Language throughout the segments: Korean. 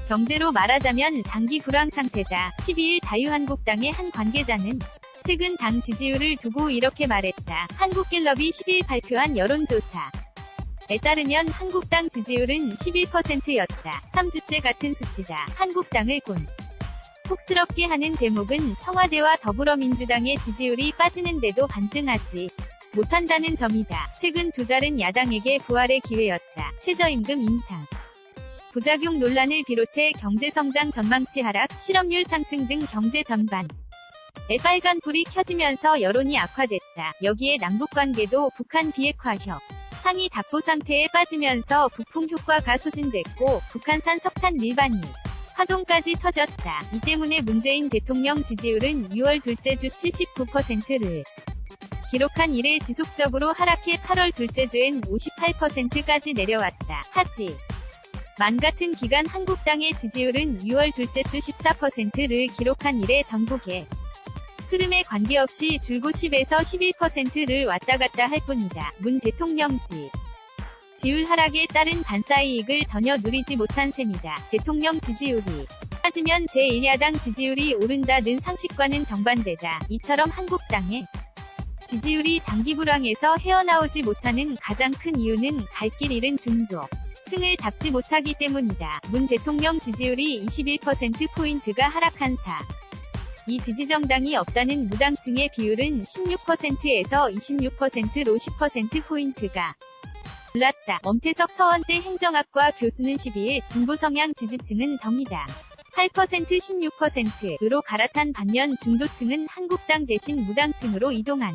경제로 말하자면 장기 불황 상태다. 12일 자유한국당의 한 관계자는 최근 당 지지율을 두고 이렇게 말했다. 한국갤럽이 10일 발표한 여론조사에 따르면 한국당 지지율은 11%였다. 3주째 같은 수치다. 한국당을 곤혹스럽게 하는 대목은 청와대와 더불어민주당의 지지율이 빠지는데도 반등하지 못한다는 점이다. 최근 두 달은 야당에게 부활의 기회였다. 최저임금 인상, 부작용 논란을 비롯해 경제성장 전망치 하락, 실업률 상승 등 경제 전반에 빨간불이 켜지면서 여론이 악화됐다. 여기에 남북관계도 북한 비핵화 상이 답보 상태에 빠지면서 부풍 효과가 소진됐고 북한산 석탄 밀반입 파동까지 터졌다. 이 때문에 문재인 대통령 지지율은 6월 둘째 주 79%를 기록한 이래 지속적으로 하락해 8월 둘째 주엔 58%까지 내려왔다. 하지만 같은 기간 한국당의 지지율은 6월 둘째 주 14%를 기록한 이래 전국의 흐름에 관계없이 줄곧 10에서 11%를 왔다갔다 할 뿐이다. 문 대통령 지지율 하락에 따른 반사이익을 전혀 누리지 못한 셈이다. 대통령 지지율이 빠지면 제1야당 지지율이 오른다는 상식과는 정반대다. 이처럼 한국당의 지지율이 장기 불황에서 헤어나오지 못하는 가장 큰 이유는 갈 길 잃은 중도층을 잡지 못하기 때문이다. 문 대통령 지지율이 21%포인트가 하락한 이 지지정당이 없다는 무당층의 비율은 16%에서 26%로 10%포인트가 올랐다. 엄태석 서원대 행정학과 교수는 12일 진보성향 지지층은 정의당 8% 16%로 갈아탄 반면 중도층은 한국당 대신 무당층으로 이동한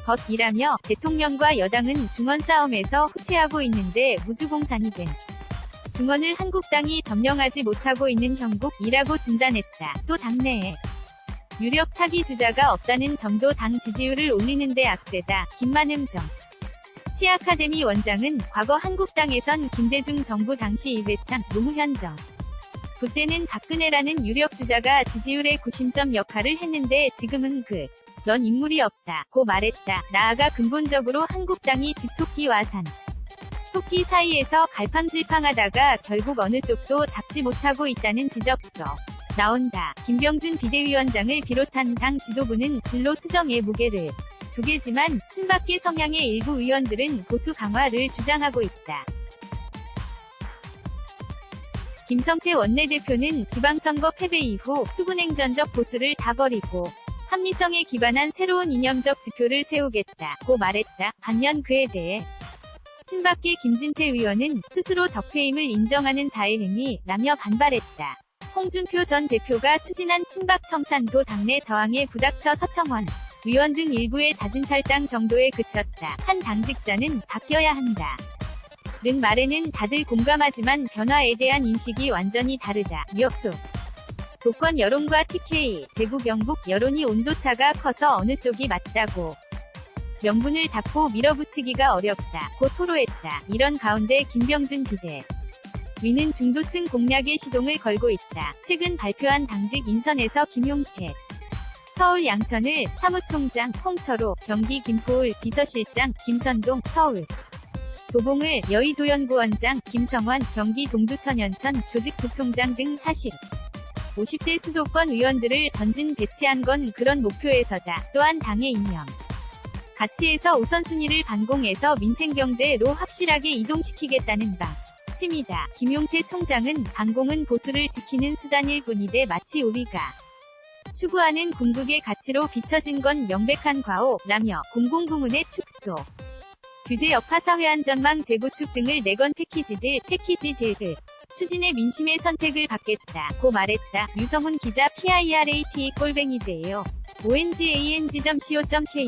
것이라며 대통령과 여당은 중원 싸움에서 후퇴하고 있는데 무주공산이 된 중원을 한국당이 점령하지 못하고 있는 형국이라고 진단했다. 또 당내에 유력 차기 주자가 없다는 점도 당 지지율을 올리는 데 악재다. 김만흠 전 시아카데미 원장은 과거 한국당에선 김대중 정부 당시 이회창, 노무현 정부 때는 박근혜라는 유력 주자가 지지율의 구심점 역할을 했는데 지금은 그런 인물이 없다고 말했다. 나아가 근본적으로 한국당이 집토끼와 산토끼 사이에서 갈팡질팡하다가 결국 어느 쪽도 잡지 못하고 있다는 지적도 나온다. 김병준 비대위원장을 비롯한 당 지도부는 진로 수정에 무게를 두겠지만 친박계 성향의 일부 의원들은 보수 강화를 주장하고 있다. 김성태 원내대표는 지방선거 패배 이후 수군행전적 보수를 다 버리고 합리성에 기반한 새로운 이념적 지표를 세우겠다고 말했다. 반면 그에 대해 친박계 김진태 의원은 스스로 적폐임을 인정하는 자의 행위라며 반발했다. 홍준표 전 대표가 추진한 친박 청산도 당내 저항에 부닥쳐 서청원 의원 등 일부의 잦은 탈당 정도에 그쳤다. 한 당직자는 바뀌어야 한다. 는 말에는 다들 공감하지만 변화에 대한 인식이 완전히 다르다. 멱수 도권 여론과 TK, 대구 경북 여론이 온도차가 커서 어느 쪽이 맞다고 명분을 잡고 밀어붙이기가 어렵다고 토로했다. 이런 가운데 김병준 비대위는 중도층 공략에 시동을 걸고 있다. 최근 발표한 당직 인선에서 김용태 서울 양천을 사무총장, 홍철호 경기 김포을 비서실장, 김선동 서울 도봉을 여의도연구원장, 김성원 경기 동두천연천 조직부총장 등 50대 수도권 의원들을 던진 배치한 건 그런 목표에서다. 또한 당의 이념 가치에서 우선순위를 반공해서 민생경제로 확실하게 이동시키겠다는 방침이다. 김용태 총장은 반공은 보수를 지키는 수단일 뿐이되 마치 우리가 추구하는 궁극의 가치로 비춰진 건 명백한 과오라며 공공부문의 축소, 규제 여파 사회안전망 재구축 등을 내건 패키지들을 추진해 민심의 선택을 받겠다고 말했다. 유성훈 기자 PIRAT_jeyo ONGANG.co.kr